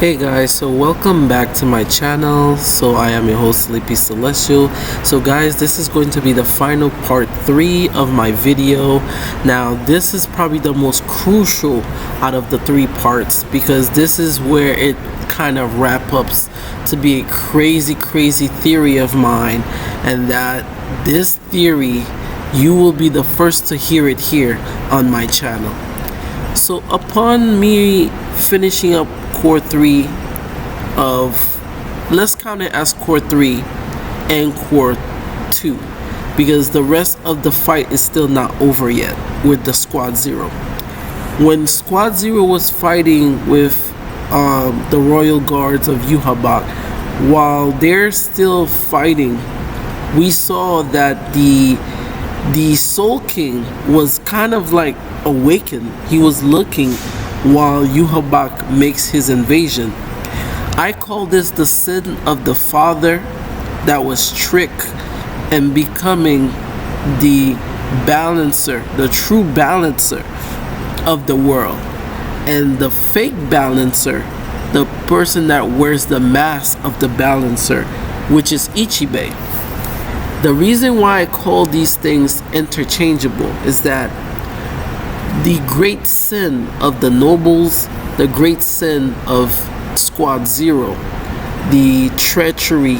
Hey guys, so welcome back to my channel. So I am your host Sleepy Celestial. So guys, this is going to be the final part 3 of my video. Now this is probably the most crucial out of the 3 parts because this is where it kind of wraps up to be a crazy theory of mine, and that this theory, you will be the first to hear it here on my channel. So upon me finishing up core 3 of, let's count it as core 3 and core 2, because the rest of the fight is still not over yet with the Squad Zero. When Squad Zero was fighting with the Royal Guards of Yhwach, while they're still fighting, we saw that the Soul King was kind of like awakened. He was looking while Yhwach makes his invasion. I call this the sin of the father that was tricked and becoming the balancer, the true balancer of the world, and the fake balancer, the person that wears the mask of the balancer, which is Ichibei. The reason why I call these things interchangeable is that the great sin of the nobles, the great sin of Squad Zero, the treachery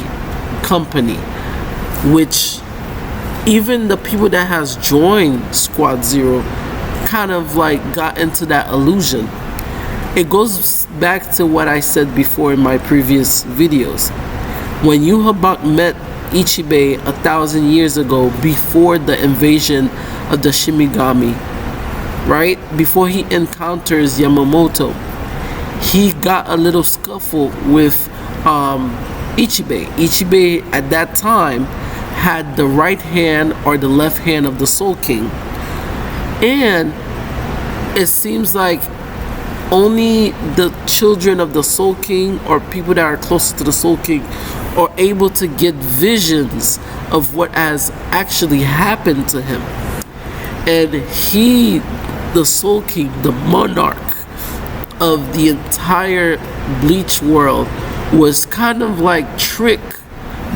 company, which even the people that has joined Squad Zero kind of like got into that illusion. It goes back to what I said before in my previous videos. When Yhwach met Ichibei 1,000 years ago, before the invasion of the Shinigami, right before he encounters Yamamoto, he got a little scuffle with Ichibei. Ichibei at that time had the right hand or the left hand of the Soul King, and it seems like only the children of the Soul King or people that are closest to the Soul King are able to get visions of what has actually happened to him. And he, the Soul King, the monarch of the entire Bleach world, was kind of like tricked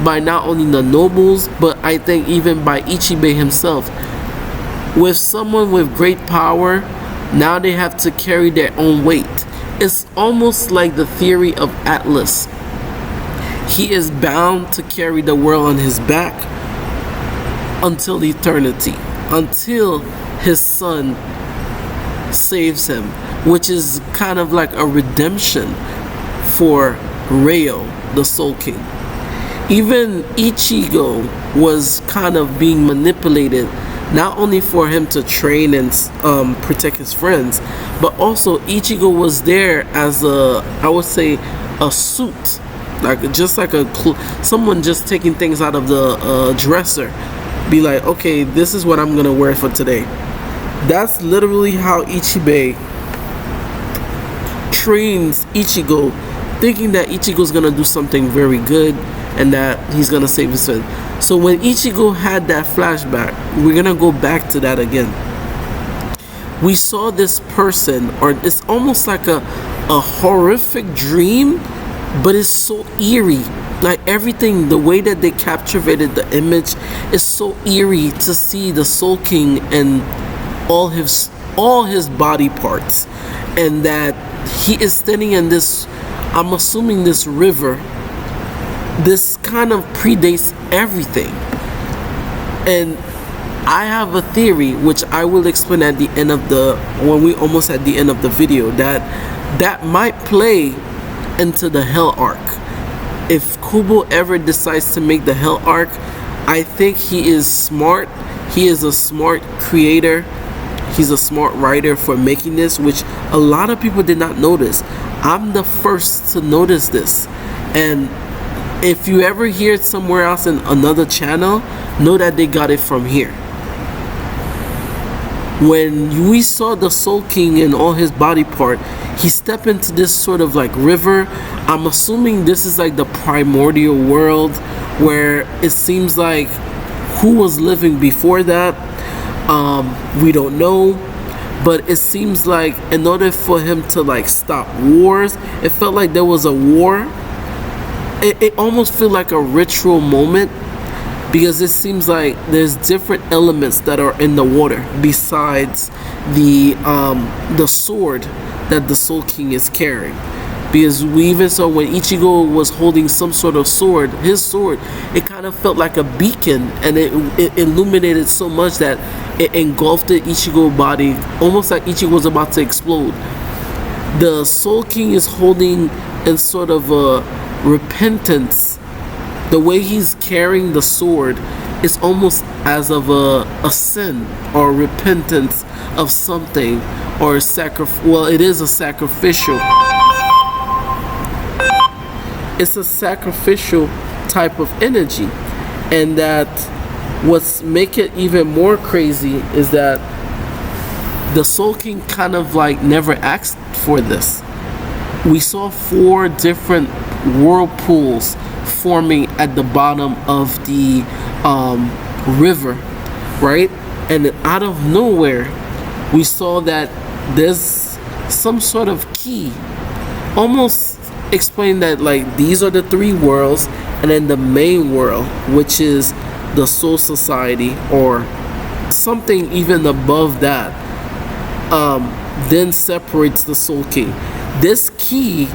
by not only the nobles, but I think even by Ichibei himself. With someone with great power, now they have to carry their own weight. It's almost like the theory of Atlas. He is bound to carry the world on his back until eternity, until his son saves him, which is kind of like a redemption for Ryo, the Soul King. Even Ichigo was kind of being manipulated, not only for him to train and protect his friends, but also Ichigo was there as a, I would say, a suit, like just like someone just taking things out of the dresser, be like, okay, this is what I'm gonna wear for today. That's literally how Ichibei trains Ichigo, thinking that Ichigo's gonna do something very good and that he's gonna save his friend. So when Ichigo had that flashback, we're gonna go back to that again. We saw this person, or it's almost like a horrific dream, but it's so eerie. Like everything, the way that they captured the image is so eerie to see the Soul King and all his body parts, and that he is standing in this, I'm assuming this river. This kind of predates everything, and I have a theory which I will explain at the end of when we almost at the end of the video, that might play into the Hell Arc. If Kubo ever decides to make the Hell Arc, I think he is smart. He is a smart creator. He's a smart writer for making this, which a lot of people did not notice. I'm the first to notice this, and if you ever hear it somewhere else in another channel, know that they got it from here. When we saw the Soul King and all his body part, he stepped into this sort of like river. I'm assuming this is like the primordial world, where it seems like who was living before that, we don't know. but it seems like in order for him to like stop wars, it felt like there was a war. It almost feel like a ritual moment, because it seems like there's different elements that are in the water besides the sword that the Soul King is carrying. Because we even saw when Ichigo was holding some sort of sword, his sword, it kind of felt like a beacon, and it illuminated so much that it engulfed the Ichigo body, almost like Ichigo was about to explode. The Soul King is holding in sort of a repentance. The way he's carrying the sword is almost as of a sin or repentance of something, or well, it is a sacrificial. It's a sacrificial type of energy, and that what's make it even more crazy is that the Soul King kind of like never asked for this. We saw 4 different whirlpools forming at the bottom of the river, right? And then out of nowhere, we saw that there's some sort of key, almost explain that like these are the 3 worlds, and then the main world, which is the Soul Society or something even above that, then separates the Soul King. This key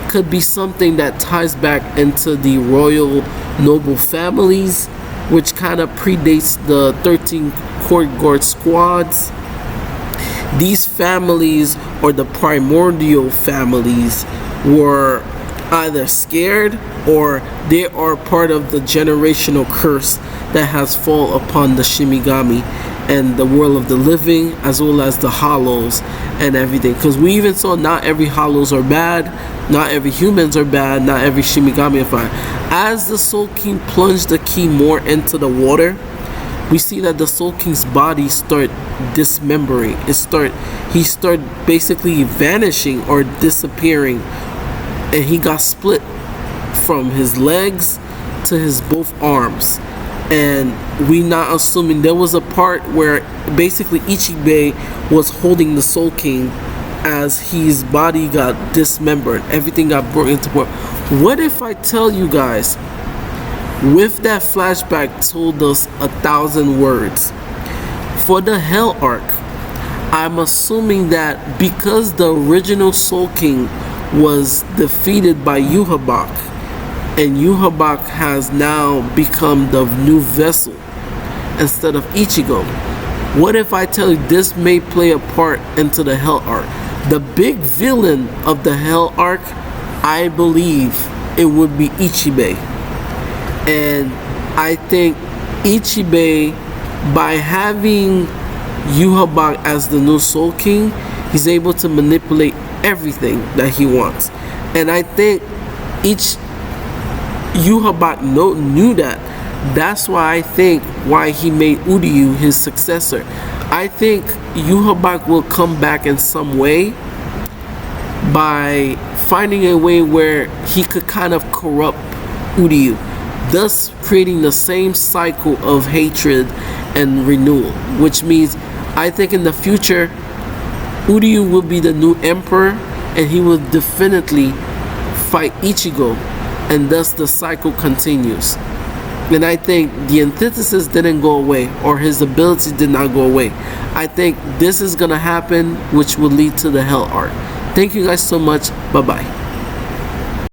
could be something that ties back into the royal noble families, which kind of predates the 13 court guard squads. These families, or the primordial families, were either scared or they are part of the generational curse that has fallen upon the Shimigami and the world of the living, as well as the hollows and everything. Because we even saw not every hollows are bad, not every humans are bad, not every Shimigami are fine. As the Soul King plunged the key more into the water, we see that the Soul King's body start dismembering. He start basically vanishing or disappearing, and he got split from his legs to his both arms. And we not assuming there was a part where basically Ichibei was holding the Soul King as his body got dismembered, everything got broken into part. What if I tell you guys, with that flashback told us 1,000 words for the Hell Arc? I'm assuming that because the original Soul King was defeated by Yhwach, and Yhwach has now become the new vessel instead of Ichigo. What if I tell you this may play a part into the Hell Arc? The big villain of the Hell Arc, I believe it would be Ichibei. And I think Ichibei, by having Yhwach as the new Soul King, he's able to manipulate everything that he wants. And I think Yhwach knew that. That's why I think why he made Uryu his successor. I think Yhwach will come back in some way by finding a way where he could kind of corrupt Uryu, thus creating the same cycle of hatred and renewal. Which means I think in the future Uryu will be the new emperor, and he will definitely fight Ichigo, and thus the cycle continues. And I think the antithesis didn't go away, or his ability did not go away. I think this is gonna happen, which will lead to the Hell Arc. Thank you guys so much. Bye bye.